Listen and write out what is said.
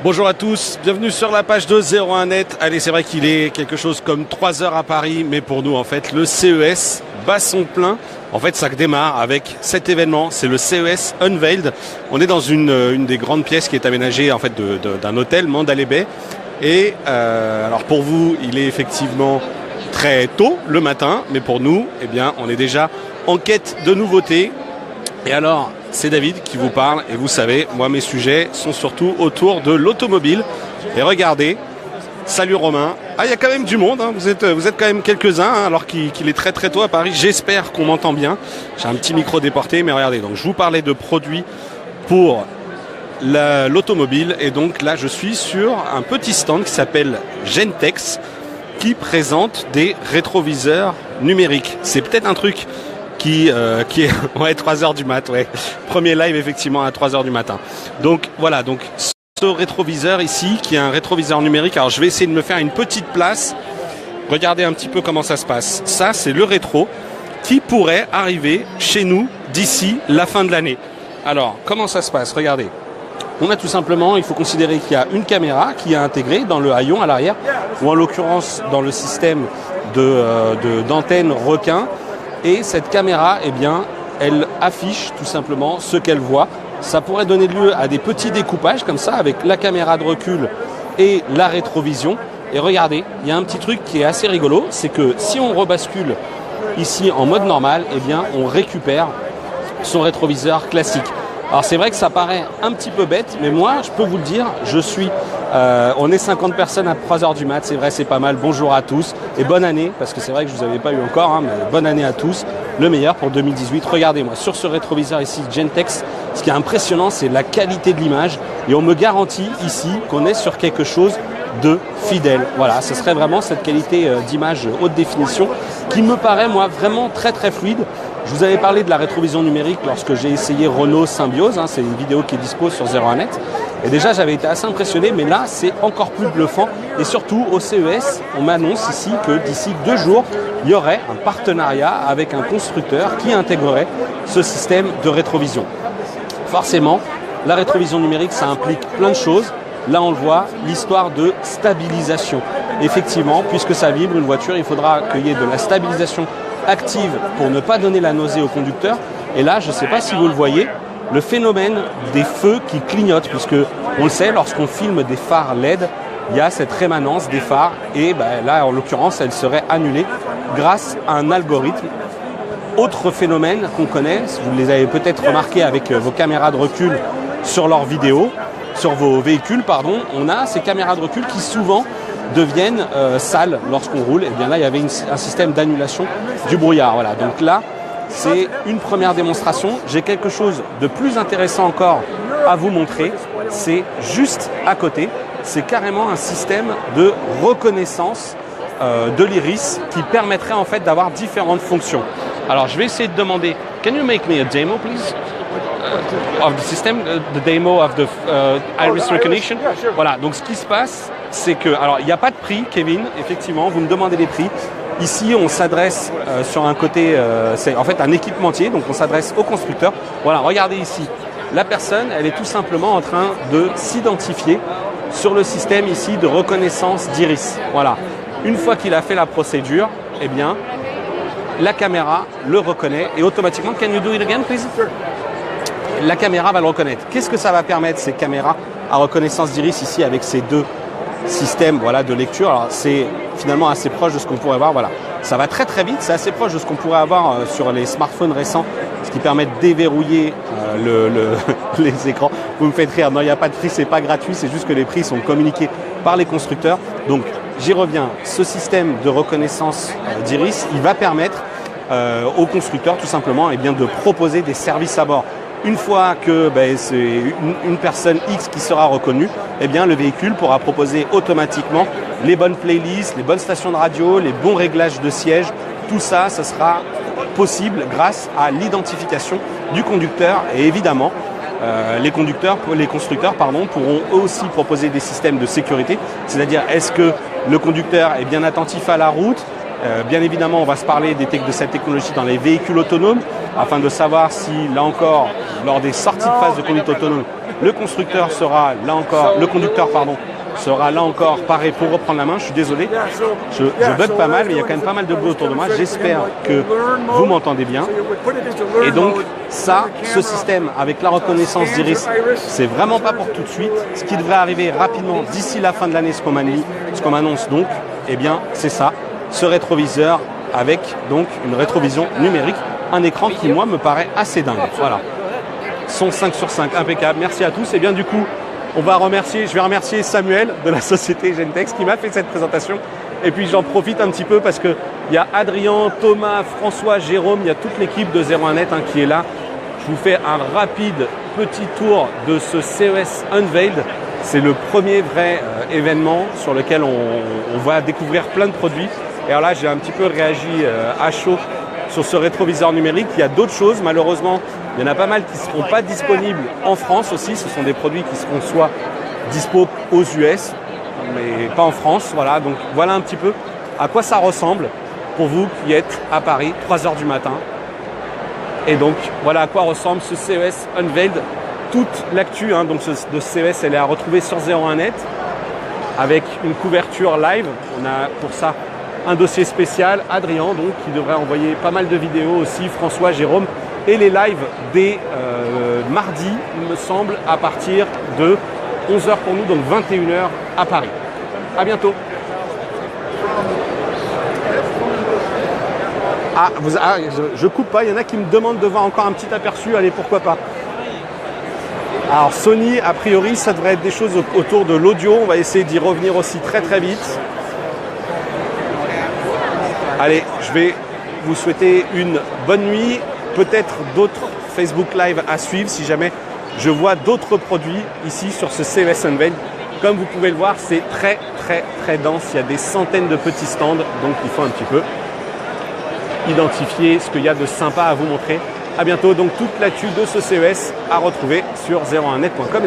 Bonjour à tous, bienvenue sur la page de 01net. Allez, c'est vrai qu'il est quelque chose comme 3 heures à Paris, mais pour nous, en fait, le CES bat son plein. En fait, ça démarre avec cet événement, c'est le CES Unveiled. On est dans une des grandes pièces qui est aménagée en fait d'un hôtel, Mandalay Bay. Et alors pour vous, il est effectivement très tôt le matin, mais pour nous, eh bien, on est déjà en quête de nouveautés. Et alors, c'est David qui vous parle, et vous savez, moi mes sujets sont surtout autour de l'automobile. Et regardez, salut Romain. Ah, il y a quand même du monde, hein. Vous êtes quand même quelques-uns, hein, alors qu'il est très très tôt à Paris. J'espère qu'on m'entend bien. J'ai un petit micro déporté, mais regardez, donc je vous parlais de produits pour l'automobile, et donc là je suis sur un petit stand qui s'appelle Gentex, qui présente des rétroviseurs numériques. C'est peut-être un truc qui est ouais, 3h du mat, ouais. Premier live effectivement à 3h du matin. Donc voilà, donc ce rétroviseur ici qui est un rétroviseur numérique. Alors je vais essayer de me faire une petite place. Regardez un petit peu comment ça se passe. Ça, c'est le rétro qui pourrait arriver chez nous d'ici la fin de l'année. Alors, comment ça se passe? Regardez. On a tout simplement, il faut considérer qu'il y a une caméra qui est intégrée dans le haillon à l'arrière, ou en l'occurrence dans le système d'antenne requin. Et cette caméra, eh bien, elle affiche tout simplement ce qu'elle voit. Ça pourrait donner lieu à des petits découpages comme ça, avec la caméra de recul et la rétrovision. Et regardez, il y a un petit truc qui est assez rigolo, c'est que si on rebascule ici en mode normal, eh bien, on récupère son rétroviseur classique. Alors c'est vrai que ça paraît un petit peu bête, mais moi, je peux vous le dire, on est 50 personnes à 3h du mat, c'est vrai, c'est pas mal. Bonjour à tous et bonne année, parce que c'est vrai que je vous avais pas eu encore, hein, mais bonne année à tous. Le meilleur pour 2018. Regardez-moi, sur ce rétroviseur ici, Gentex, ce qui est impressionnant, c'est la qualité de l'image. Et on me garantit ici qu'on est sur quelque chose de fidèle. Voilà, ce serait vraiment cette qualité d'image haute définition qui me paraît, moi, vraiment très très fluide. Je vous avais parlé de la rétrovision numérique lorsque j'ai essayé Renault Symbiose, hein, c'est une vidéo qui est dispo sur 01net. Et déjà, j'avais été assez impressionné, mais là, c'est encore plus bluffant. Et surtout, au CES, on m'annonce ici que d'ici 2 jours, il y aurait un partenariat avec un constructeur qui intégrerait ce système de rétrovision. Forcément, la rétrovision numérique, ça implique plein de choses. Là, on le voit, l'histoire de stabilisation. Effectivement, puisque ça vibre une voiture, il faudra qu'il y ait de la stabilisation active pour ne pas donner la nausée au conducteur. Et là, je ne sais pas si vous le voyez, le phénomène des feux qui clignotent, puisque on le sait, lorsqu'on filme des phares LED, il y a cette rémanence des phares, et ben, là, en l'occurrence, elle serait annulée grâce à un algorithme. Autre phénomène qu'on connaît, vous les avez peut-être remarqué avec vos caméras de recul sur leurs vidéos, sur vos véhicules, pardon, on a ces caméras de recul qui souvent deviennent sales lorsqu'on roule. Et bien là, il y avait un système d'annulation du brouillard. Voilà. Donc là, c'est une première démonstration. J'ai quelque chose de plus intéressant encore à vous montrer. C'est juste à côté. C'est carrément un système de reconnaissance de l'iris qui permettrait en fait d'avoir différentes fonctions. Alors, je vais essayer de demander. Can you make me a demo, please? Of the system, the demo of the iris recognition. Voilà, donc ce qui se passe, c'est que, alors il n'y a pas de prix, Kevin, effectivement, vous me demandez les prix. Ici, on s'adresse sur un côté, c'est en fait un équipementier, donc on s'adresse au constructeur. Voilà, regardez ici, la personne, elle est tout simplement en train de s'identifier sur le système ici de reconnaissance d'iris. Voilà, une fois qu'il a fait la procédure, eh bien, la caméra le reconnaît et automatiquement, can you do it again, please? La caméra va le reconnaître. Qu'est-ce que ça va permettre, ces caméras à reconnaissance d'iris ici avec ces deux systèmes, voilà, de lecture? Alors c'est finalement assez proche de ce qu'on pourrait voir. Voilà, ça va très très vite. C'est assez proche de ce qu'on pourrait avoir sur les smartphones récents, ce qui permet de déverrouiller les écrans. Vous me faites rire. Non, il n'y a pas de prix, c'est pas gratuit. C'est juste que les prix sont communiqués par les constructeurs. Donc j'y reviens. Ce système de reconnaissance d'iris, il va permettre aux constructeurs tout simplement, eh bien, de proposer des services à bord. Une fois que c'est une personne X qui sera reconnue, eh bien, le véhicule pourra proposer automatiquement les bonnes playlists, les bonnes stations de radio, les bons réglages de siège. Tout ça, ce sera possible grâce à l'identification du conducteur. Et évidemment, les constructeurs pourront eux aussi proposer des systèmes de sécurité. C'est-à-dire, est-ce que le conducteur est bien attentif à la route? Bien évidemment, on va se parler de cette technologie dans les véhicules autonomes, afin de savoir si, là encore, lors des sorties de phase de conduite autonome, le conducteur sera là encore paré pour reprendre la main. Je suis désolé, je bug pas mal, mais il y a quand même pas mal de bruit autour de moi. J'espère que vous m'entendez bien. Et donc, ce système avec la reconnaissance d'iris, c'est vraiment pas pour tout de suite. Ce qui devrait arriver rapidement d'ici la fin de l'année, ce qu'on m'annonce donc, eh bien, c'est ça, ce rétroviseur avec donc une rétrovision numérique, un écran qui, moi, me paraît assez dingue. Voilà. Son 5 sur 5, impeccable. Merci à tous. Et bien, du coup, je vais remercier Samuel de la société Gentex qui m'a fait cette présentation. Et puis j'en profite un petit peu parce qu'il y a Adrien, Thomas, François, Jérôme, il y a toute l'équipe de 01net qui est là. Je vous fais un rapide petit tour de ce CES Unveiled. C'est le premier vrai événement sur lequel on va découvrir plein de produits. Et alors là, j'ai un petit peu réagi à chaud sur ce rétroviseur numérique. Il y a d'autres choses, malheureusement. Il y en a pas mal qui ne seront pas disponibles en France aussi. Ce sont des produits qui seront soit dispo aux US, mais pas en France. Voilà, donc voilà un petit peu à quoi ça ressemble pour vous qui êtes à Paris, 3h du matin. Et donc, voilà à quoi ressemble ce CES Unveiled. Toute l'actu de CES, elle est à retrouver sur 01net avec une couverture live. On a pour ça un dossier spécial. Adrien, donc, qui devrait envoyer pas mal de vidéos aussi. François, Jérôme. Et les lives dès mardi, il me semble, à partir de 11h pour nous, donc 21h à Paris. À bientôt. Je coupe pas, il y en a qui me demandent de voir encore un petit aperçu, allez, pourquoi pas. Alors Sony, a priori, ça devrait être des choses autour de l'audio, on va essayer d'y revenir aussi très très vite. Allez, je vais vous souhaiter une bonne nuit. Peut-être d'autres Facebook Live à suivre si jamais je vois d'autres produits ici sur ce CES Unveiled. Comme vous pouvez le voir, c'est très très très dense. Il y a des centaines de petits stands, donc il faut un petit peu identifier ce qu'il y a de sympa à vous montrer. À bientôt, donc toute l'actu de ce CES à retrouver sur 01net.com.